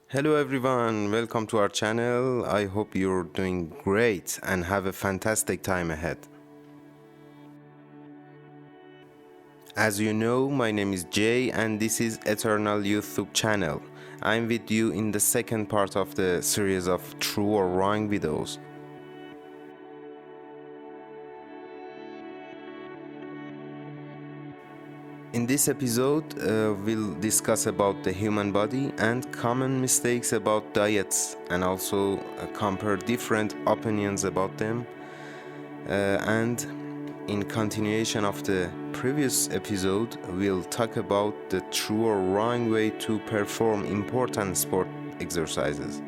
Hello everyone, welcome to our channel. I hope you're doing great and have a fantastic time ahead. As you know, my name is Jay and this is Eternal YouTube channel. I'm with you in the second part of the series of true or wrong videos. In this episode, we'll discuss about the human body and common mistakes about diets, and also compare different opinions about them. And in continuation of the previous episode, we'll talk about the true or wrong way to perform important sport exercises.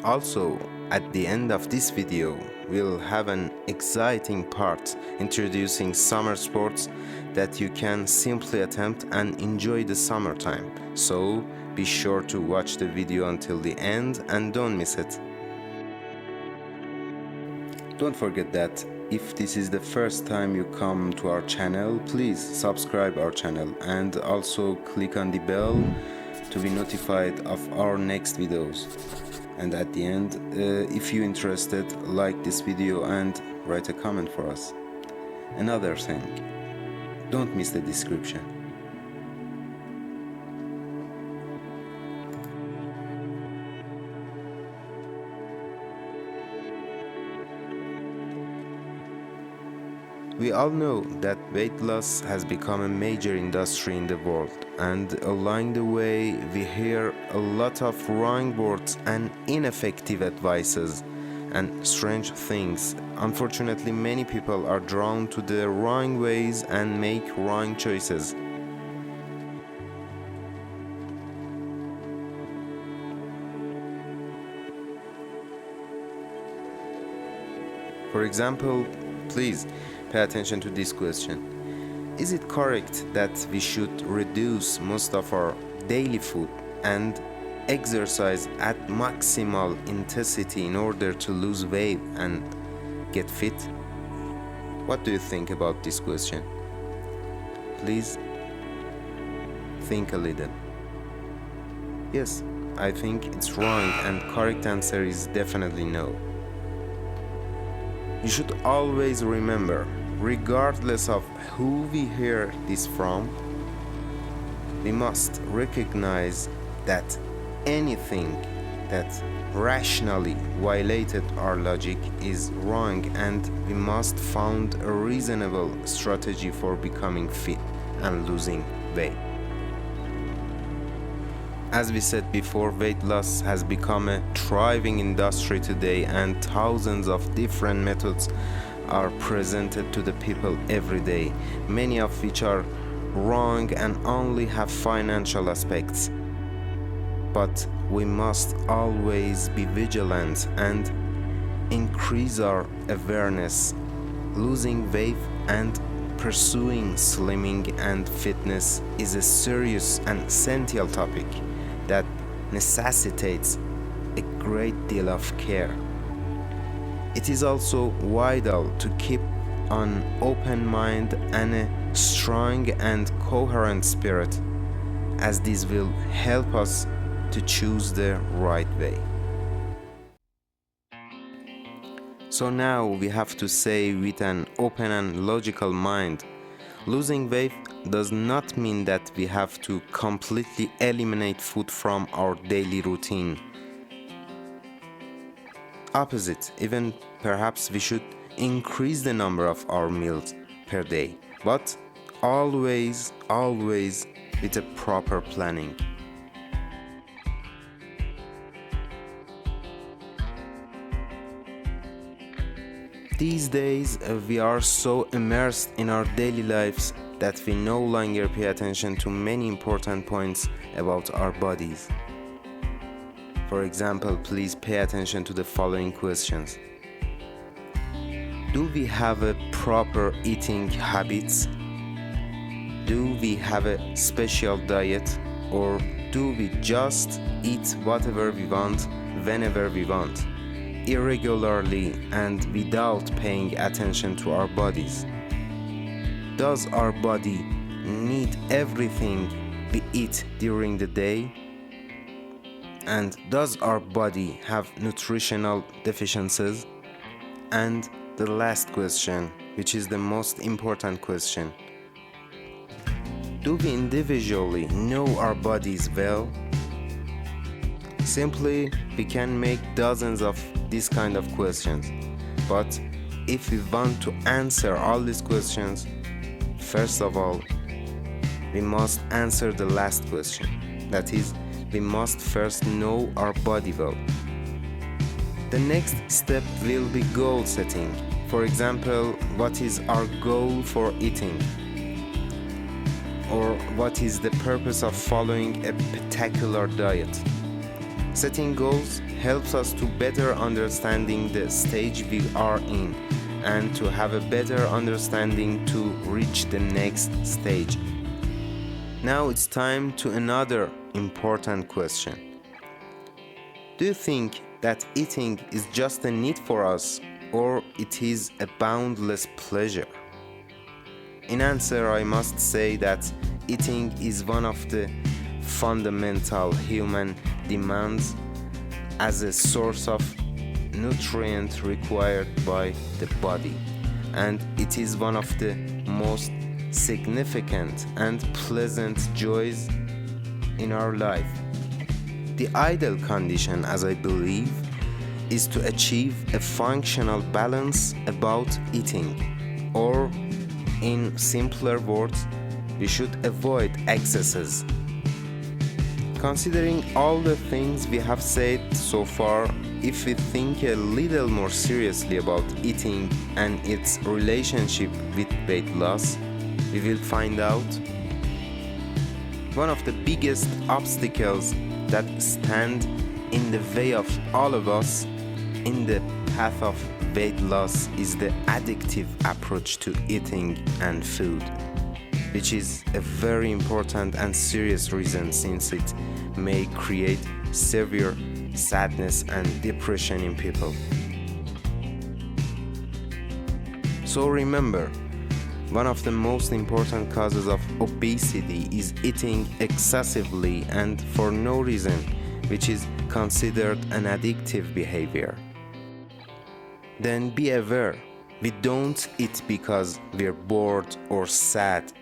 Also, at the end of this video, we'll have an exciting part introducing summer sports that you can simply attempt and enjoy the summertime. So, be sure to watch the video until the end and don't miss it. Don't forget that if this is the first time you come to our channel, please subscribe our channel and also click on the bell to be notified of our next videos. And at the end, if you're interested, like this video and write a comment for us. Another thing, don't miss the description. We all know that weight loss has become a major industry in the world, and along the way we hear a lot of wrong words and ineffective advices and strange things. Unfortunately, many people are drawn to the wrong ways and make wrong choices. For example, please pay attention to this question. Is it correct that we should reduce most of our daily food and exercise at maximal intensity in order to lose weight and get fit? What do you think about this question? Please think a little. Yes, I think it's wrong, and correct answer is definitely no. You should always remember, regardless of who we hear this from, we must recognize that anything that rationally violated our logic is wrong, and we must find a reasonable strategy for becoming fit and losing weight. As we said before, weight loss has become a thriving industry today, and thousands of different methods are presented to the people every day, many of which are wrong and only have financial aspects. But we must always be vigilant and increase our awareness. Losing weight and pursuing slimming and fitness is a serious and essential topic that necessitates a great deal of care. It is also vital to keep an open mind and a strong and coherent spirit, as this will help us to choose the right way. So now we have to say with an open and logical mind, losing weight does not mean that we have to completely eliminate food from our daily routine. Opposite, even perhaps we should increase the number of our meals per day, but always with a proper planning. These days, we are so immersed in our daily lives that we no longer pay attention to many important points about our bodies. For example, please pay attention to the following questions. Do we have a proper eating habits? Do we have a special diet, or do we just eat whatever we want, whenever we want? irregularly and without paying attention to our bodies? Does our body need everything we eat during the day? And does our body have nutritional deficiencies? And the last question, which is the most important question: do we individually know our bodies well? Simply, we can make dozens of these kind of questions, but if we want to answer all these questions, first of all, we must answer the last question. That is, we must first know our body well. The next step will be goal setting. For example, what is our goal for eating? Or what is the purpose of following a particular diet? Setting goals helps us to better understanding the stage we are in and to have a better understanding to reach the next stage. Now it's time to another important question. Do you think that eating is just a need for us, or it is a boundless pleasure? In answer, I must say that eating is one of the fundamental human demands as a source of nutrient required by the body, and it is one of the most significant and pleasant joys in our life. The ideal condition, as I believe, is to achieve a functional balance about eating, or in simpler words, we should avoid excesses. Considering all the things we have said so far, if we think a little more seriously about eating and its relationship with weight loss, we will find out one of the biggest obstacles that stand in the way of all of us in the path of weight loss is the addictive approach to eating and food, which is a very important and serious reason, since it may create severe sadness and depression in people. So remember, one of the most important causes of obesity is eating excessively and for no reason, which is considered an addictive behavior. Then be aware, we don't eat because we're bored or sad.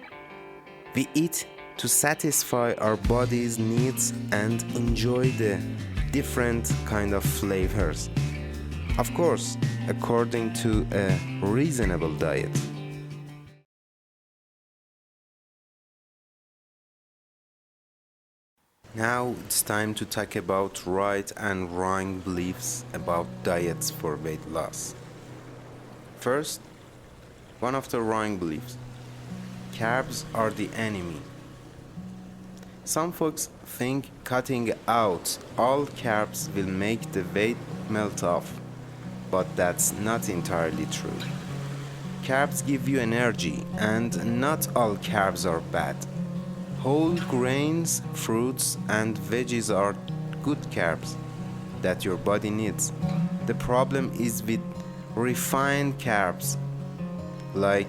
We eat to satisfy our body's needs and enjoy the different kind of flavors. Of course, according to a reasonable diet. Now it's time to talk about right and wrong beliefs about diets for weight loss. First, one of the wrong beliefs: carbs are the enemy. Some folks think cutting out all carbs will make the weight melt off, but that's not entirely true. Carbs give you energy, and not all carbs are bad. Whole grains, fruits, and veggies are good carbs that your body needs. The problem is with refined carbs like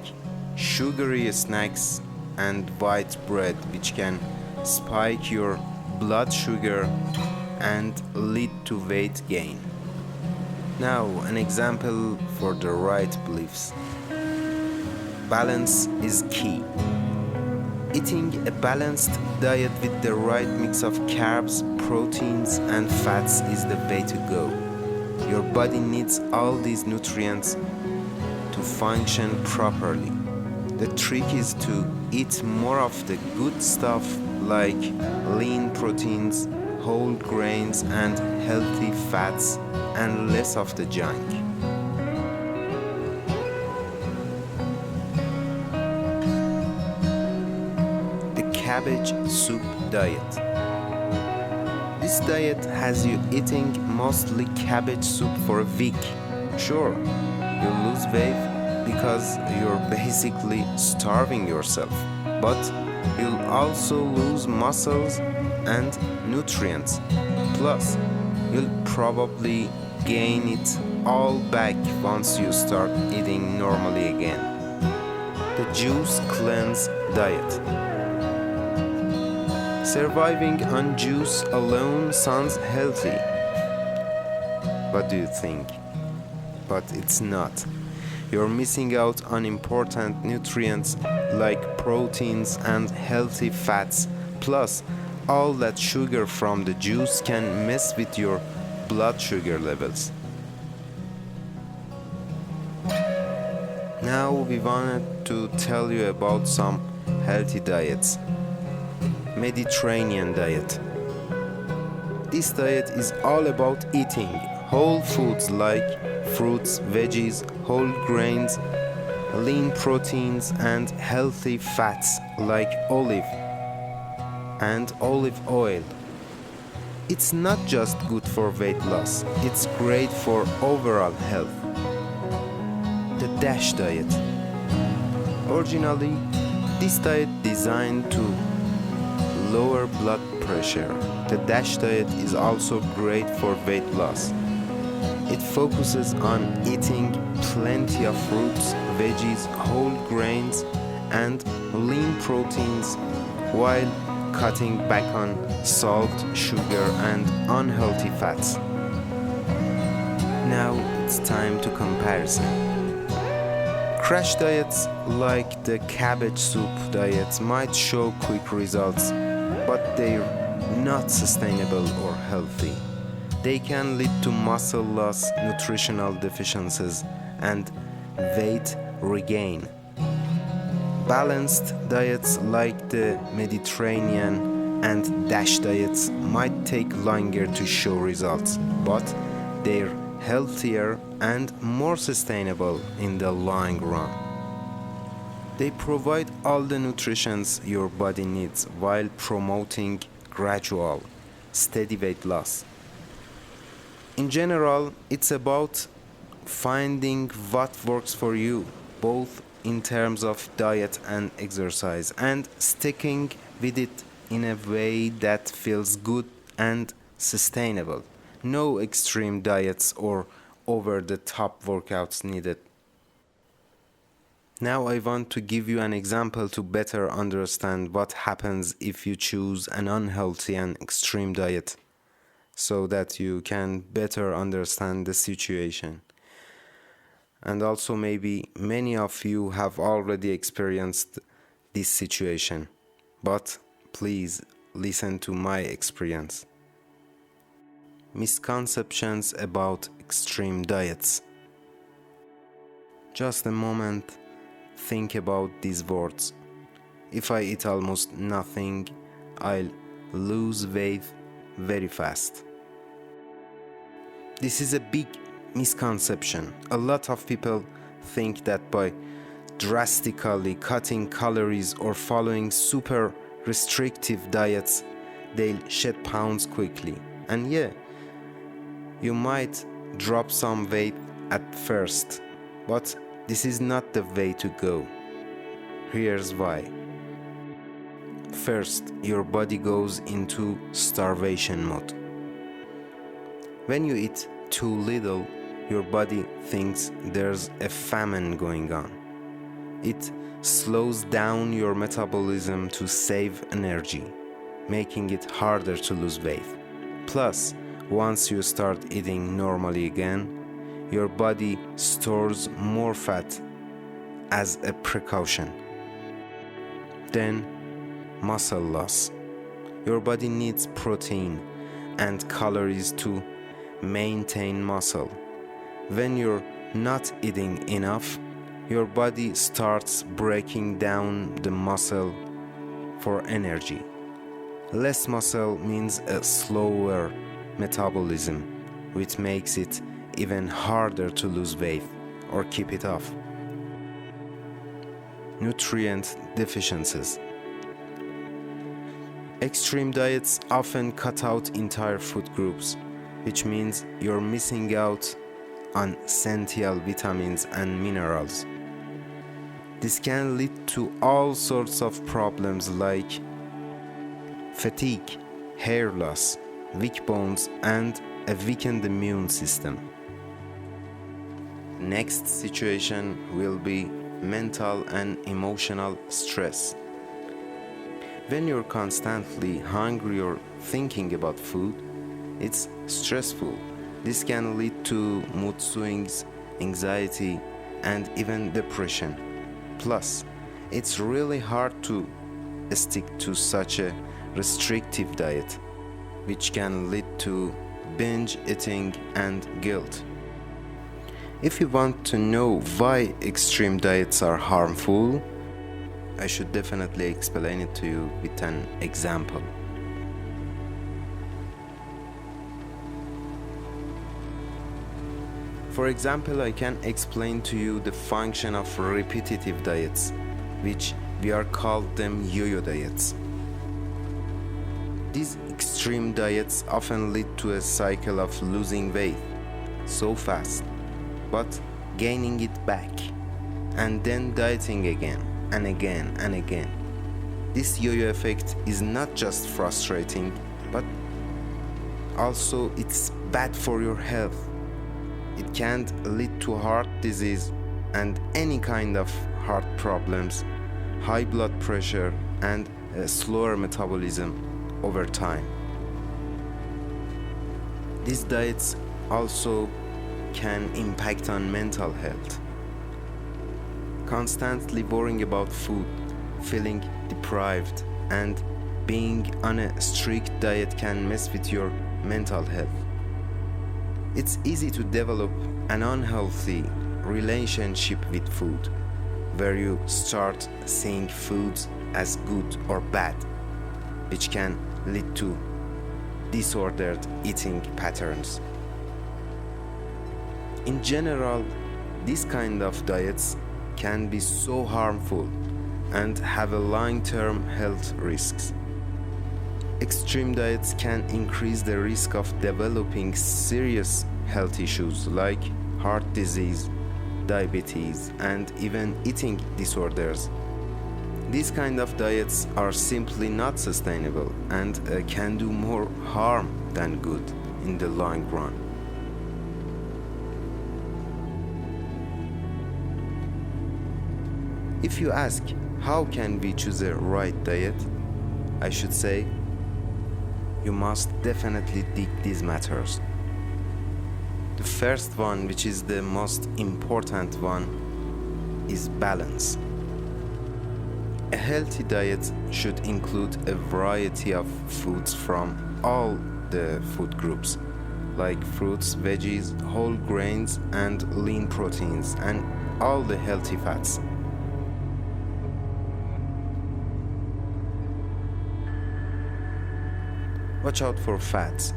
sugary snacks and white bread, which can spike your blood sugar and lead to weight gain. Now, an example for the right beliefs. Balance is key. Eating a balanced diet with the right mix of carbs, proteins, and fats is the way to go. Your body needs all these nutrients to function properly. The trick is to eat more of the good stuff like lean proteins, whole grains, and healthy fats, and less of the junk. Cabbage soup diet. This diet has you eating mostly cabbage soup for a week. Sure, you'll lose weight because you're basically starving yourself, but you'll also lose muscles and nutrients. Plus, you'll probably gain it all back once you start eating normally again. The juice cleanse diet. Surviving on juice alone sounds healthy. What do you think? But it's not. You're missing out on important nutrients like proteins and healthy fats. Plus, all that sugar from the juice can mess with your blood sugar levels. Now we wanted to tell you about some healthy diets. Mediterranean diet. This diet is all about eating whole foods like fruits, veggies, whole grains, lean proteins, and healthy fats like olive and olive oil. It's not just good for weight loss, it's great for overall health. The DASH diet. Originally, this diet designed to lower blood pressure. The DASH diet is also great for weight loss. It focuses on eating plenty of fruits, veggies, whole grains, and lean proteins while cutting back on salt, sugar, and unhealthy fats. Now it's time to comparison. Crash diets like the cabbage soup diet might show quick results, but they're not sustainable or healthy. They can lead to muscle loss, nutritional deficiencies, and weight regain. Balanced diets like the Mediterranean and DASH diets might take longer to show results, but they're healthier and more sustainable in the long run. They provide all the nutrition your body needs while promoting gradual, steady weight loss. In general, it's about finding what works for you, both in terms of diet and exercise, and sticking with it in a way that feels good and sustainable. No extreme diets or over-the-top workouts needed. Now I want to give you an example to better understand what happens if you choose an unhealthy and extreme diet, so that you can better understand the situation. And also maybe many of you have already experienced this situation, but please listen to my experience. Misconceptions about extreme diets. Just a moment, think about these words. If I eat almost nothing, I'll lose weight very fast. This is a big misconception. A lot of people think that by drastically cutting calories or following super restrictive diets, they'll shed pounds quickly. And yeah, you might drop some weight at first, but this is not the way to go. Here's why. First, your body goes into starvation mode. When you eat too little, your body thinks there's a famine going on. It slows down your metabolism to save energy, making it harder to lose weight. Plus, once you start eating normally again, your body stores more fat as a precaution. Then, muscle loss. Your body needs protein and calories to maintain muscle. When you're not eating enough, your body starts breaking down the muscle for energy. Less muscle means a slower metabolism, which makes it even harder to lose weight or keep it off. Nutrient deficiencies. Extreme diets often cut out entire food groups, which means you're missing out on essential vitamins and minerals. This can lead to all sorts of problems like fatigue, hair loss, weak bones, and a weakened immune system. Next situation will be mental and emotional stress. When you're constantly hungry or thinking about food, it's stressful. This can lead to mood swings, anxiety, and even depression. Plus, it's really hard to stick to such a restrictive diet, which can lead to binge eating and guilt. If you want to know why extreme diets are harmful, I should definitely explain it to you with an example. For example, I can explain to you the function of repetitive diets, which we are called them yo-yo diets. These extreme diets often lead to a cycle of losing weight so fast, but gaining it back, and then dieting again and again and again. This yo-yo effect is not just frustrating, but also it's bad for your health. It can lead to heart disease and any kind of heart problems, high blood pressure, and a slower metabolism over time. These diets also can impact on mental health. Constantly worrying about food, feeling deprived, and being on a strict diet can mess with your mental health. It's easy to develop an unhealthy relationship with food, where you start seeing foods as good or bad, which can lead to disordered eating patterns. In general, these kind of diets can be so harmful and have a long-term health risks. Extreme diets can increase the risk of developing serious health issues like heart disease, diabetes, and even eating disorders. These kind of diets are simply not sustainable and can do more harm than good in the long run. If you ask, how can we choose a right diet? I should say, you must definitely dig these matters. The first one, which is the most important one, is balance. A healthy diet should include a variety of foods from all the food groups, like fruits, veggies, whole grains, and lean proteins, and all the healthy fats. Watch out for fats.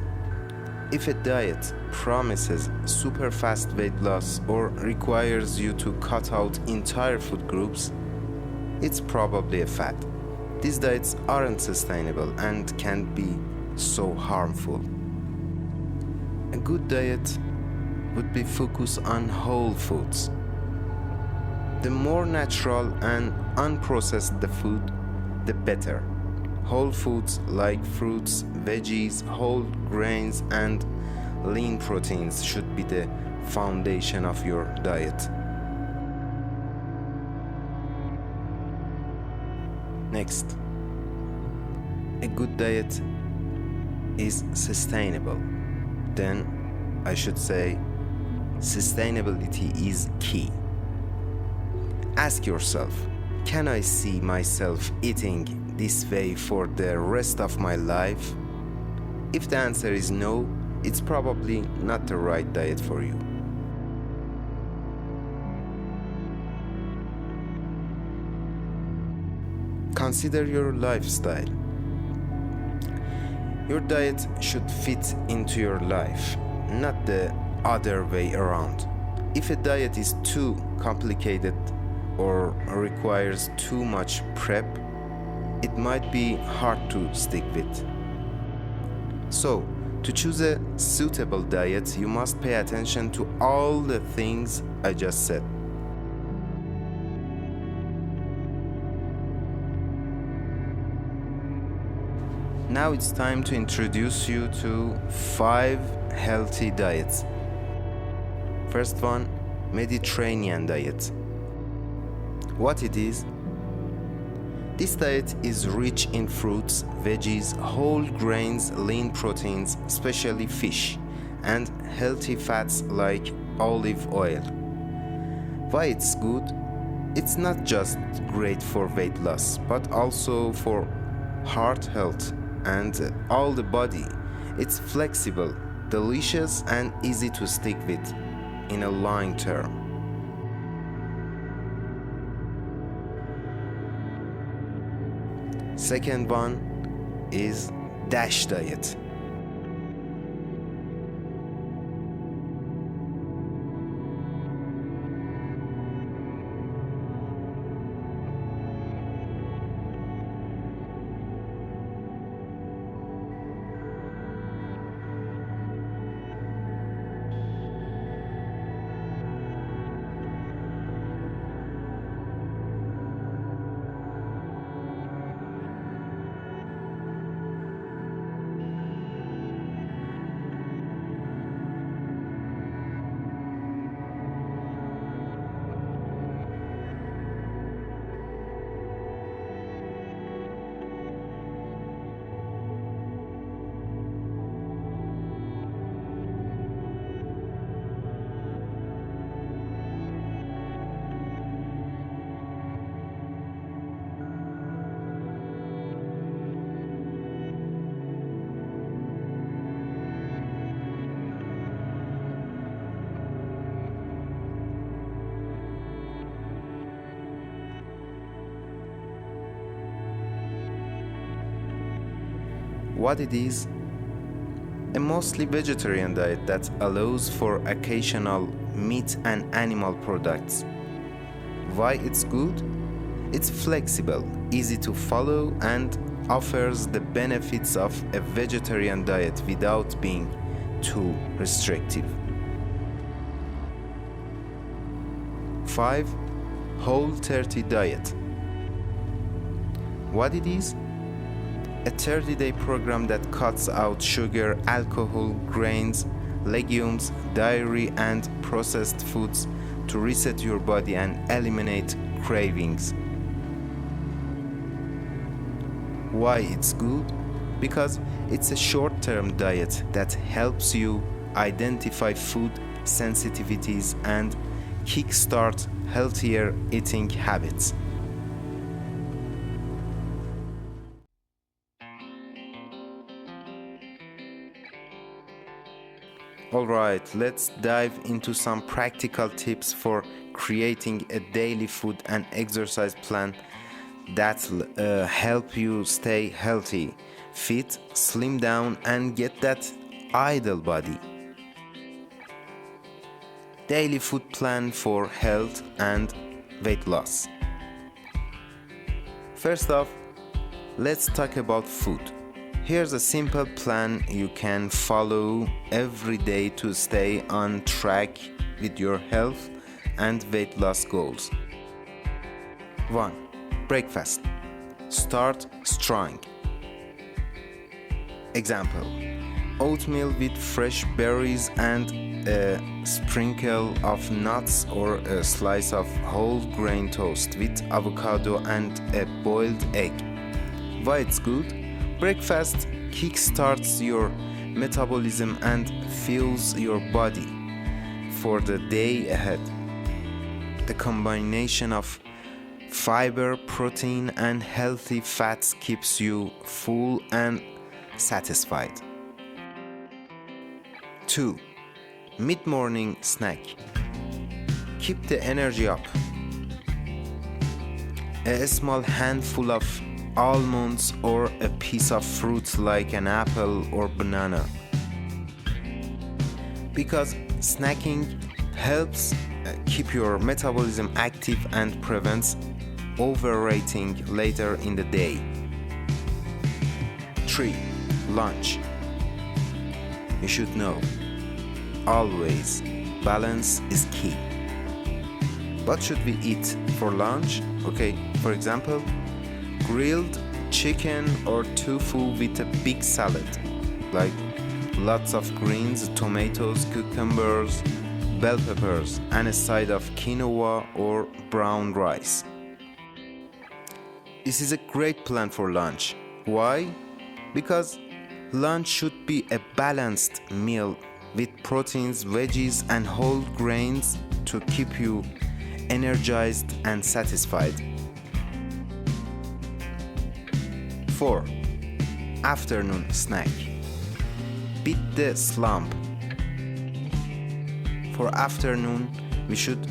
If a diet promises super fast weight loss or requires you to cut out entire food groups, it's probably a fad. These diets aren't sustainable and can be so harmful. A good diet would be focused on whole foods. The more natural and unprocessed the food, the better. Whole foods like fruits, veggies, whole grains, and lean proteins should be the foundation of your diet. Next, a good diet is sustainable. Then I should say sustainability is key. Ask yourself, can I see myself eating this way for the rest of my life? If the answer is no, it's probably not the right diet for you. Consider your lifestyle. Your diet should fit into your life, not the other way around. If a diet is too complicated or requires too much prep, it might be hard to stick with. So, to choose a suitable diet, you must pay attention to all the things I just said. Now it's time to introduce you to 5 healthy diets. First one Mediterranean diet. What it is? This diet is rich in fruits, veggies, whole grains, lean proteins, especially fish, and healthy fats like olive oil. Why it's good? It's not just great for weight loss, but also for heart health and all the body. It's flexible, delicious, and easy to stick with in a long term. Second one is DASH diet. What it is? A mostly vegetarian diet that allows for occasional meat and animal products. Why it's good? It's flexible, easy to follow, and offers the benefits of a vegetarian diet without being too restrictive. 5. Whole30 diet. What it is? A 30-day program that cuts out sugar, alcohol, grains, legumes, dairy, and processed foods to reset your body and eliminate cravings. Why it's good? Because it's a short-term diet that helps you identify food sensitivities and kickstart healthier eating habits. Alright, let's dive into some practical tips for creating a daily food and exercise plan that'll help you stay healthy, fit, slim down, and get that ideal body. Daily food plan for health and weight loss. First off, let's talk about food. Here's a simple plan you can follow every day to stay on track with your health and weight loss goals. 1. Breakfast. Start strong. Example: oatmeal with fresh berries and a sprinkle of nuts, or a slice of whole grain toast with avocado and a boiled egg. Why it's good? Breakfast kickstarts your metabolism and fuels your body for the day ahead. The combination of fiber, protein, and healthy fats keeps you full and satisfied. 2. Mid-morning snack. Keep the energy up. A small handful of almonds or a piece of fruit like an apple or banana. Because snacking helps keep your metabolism active and prevents overeating later in the day. 3. Lunch. You should know, always, balance is key. What should we eat for lunch? Okay, for example, grilled chicken or tofu with a big salad, like lots of greens, tomatoes, cucumbers, bell peppers, and a side of quinoa or brown rice. This is a great plan for lunch. Why? Because lunch should be a balanced meal with proteins, veggies, and whole grains to keep you energized and satisfied. 4. Afternoon snack. Beat the slump. For afternoon, we should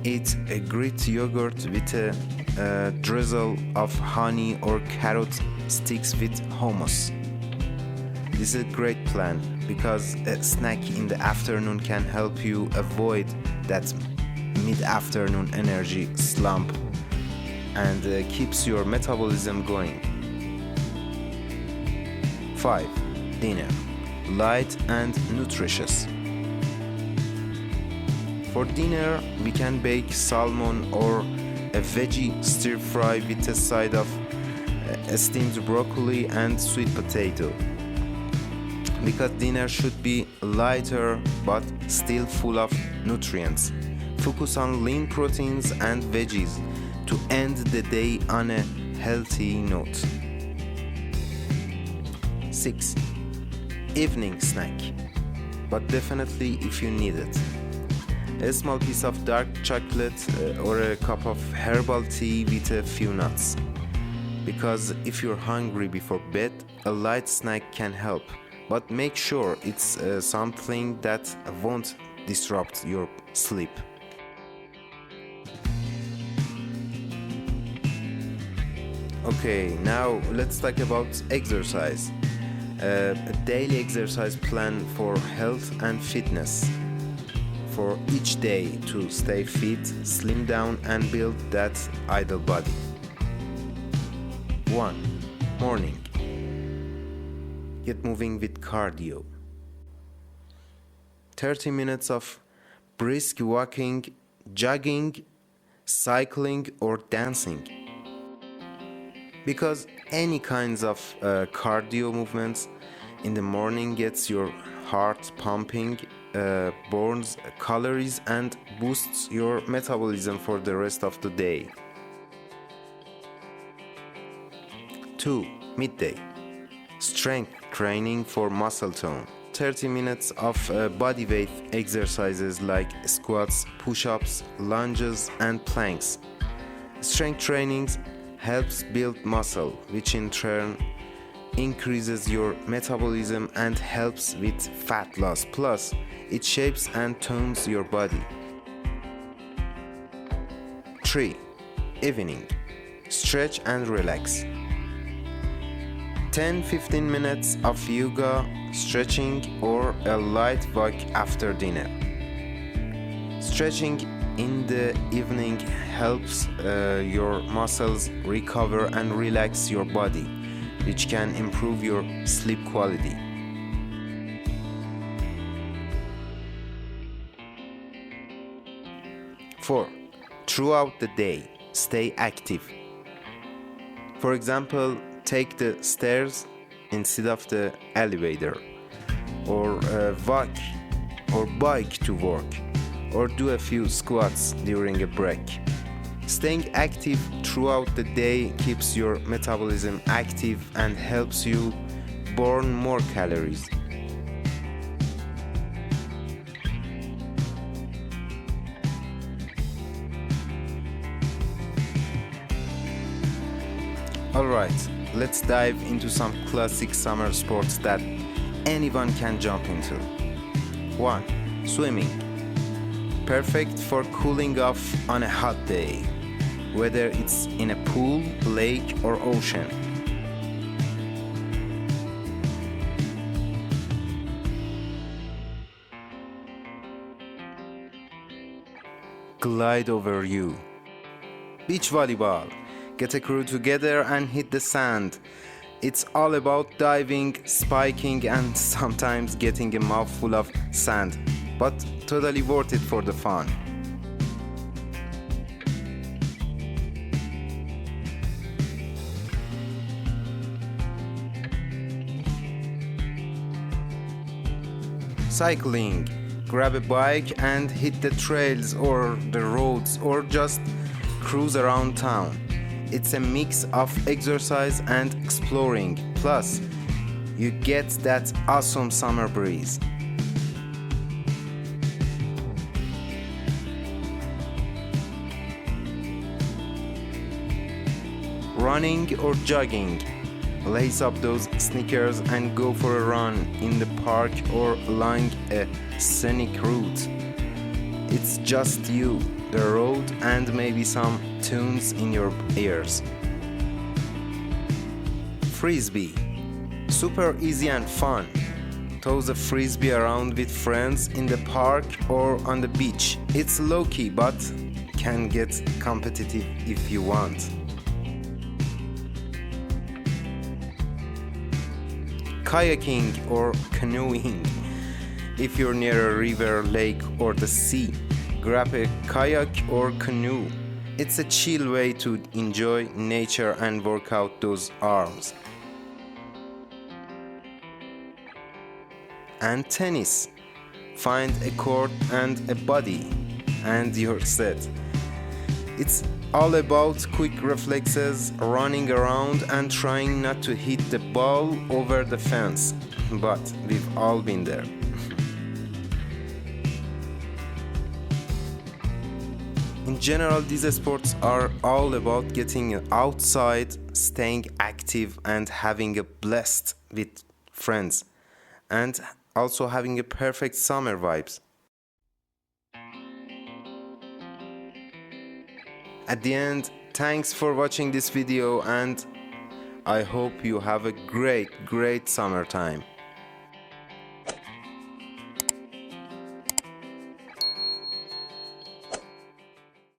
eat a Greek yogurt with a drizzle of honey or carrot sticks with hummus. This is a great plan because a snack in the afternoon can help you avoid that mid-afternoon energy slump and keeps your metabolism going. 5. Dinner. Light and nutritious. For dinner, we can bake salmon or a veggie stir fry with a side of steamed broccoli and sweet potato. Because dinner should be lighter but still full of nutrients. Focus on lean proteins and veggies to end the day on a healthy note. 6. Evening snack, but definitely if you need it. A small piece of dark chocolate or a cup of herbal tea with a few nuts. Because if you're hungry before bed, a light snack can help, but make sure it's something that won't disrupt your sleep. Okay, now let's talk about exercise. A daily exercise plan for health and fitness. For each day to stay fit, slim down and build that ideal body. 1. Morning. Get moving with cardio. 30 minutes of brisk walking, jogging, cycling or dancing. Because any kinds of cardio movements in the morning gets your heart pumping, burns calories and boosts your metabolism for the rest of the day. 2. Midday. Strength training for muscle tone. 30 minutes of body weight exercises like squats, push-ups, lunges and planks. Strength trainings helps build muscle, which in turn increases your metabolism and helps with fat loss. Plus, it shapes and tones your body. 3. Evening. Stretch and relax. 10-15 minutes of yoga, stretching or a light walk after dinner. Stretching in the evening helps your muscles recover and relax your body, which can improve your sleep quality. 4. Throughout the day, stay active. For example, take the stairs instead of the elevator, or walk or bike to work, or do a few squats during a break. Staying active throughout the day keeps your metabolism active and helps you burn more calories. Alright, let's dive into some classic summer sports that anyone can jump into. 1. Swimming. Perfect for cooling off on a hot day, whether it's in a pool, lake, or ocean. Glide over you. Beach volleyball. Get a crew together and hit the sand. It's all about diving, spiking, and sometimes getting a mouthful of sand, but totally worth it for the fun. Cycling. grab a bike and hit the trails or the roads or just cruise around town. It's a mix of exercise and exploring. Plus, you get that awesome summer breeze. Running or jogging. Lace up those sneakers and go for a run in the park or along a scenic route. It's just you, the road, and maybe some tunes in your ears. Frisbee. Super easy and fun. Toss a frisbee around with friends in the park or on the beach. It's low-key but can get competitive if you want. Kayaking or canoeing. If you're near a river, lake, or the sea, grab a kayak or canoe. It's a chill way to enjoy nature and work out those arms. And tennis. Find a court and a buddy, and you're set. It's all about quick reflexes, running around and trying not to hit the ball over the fence. But we've all been there. In general, these sports are all about getting outside, staying active, and having a blast with friends, and also having a perfect summer vibes. At the end, thanks for watching this video, and I hope you have a great summertime.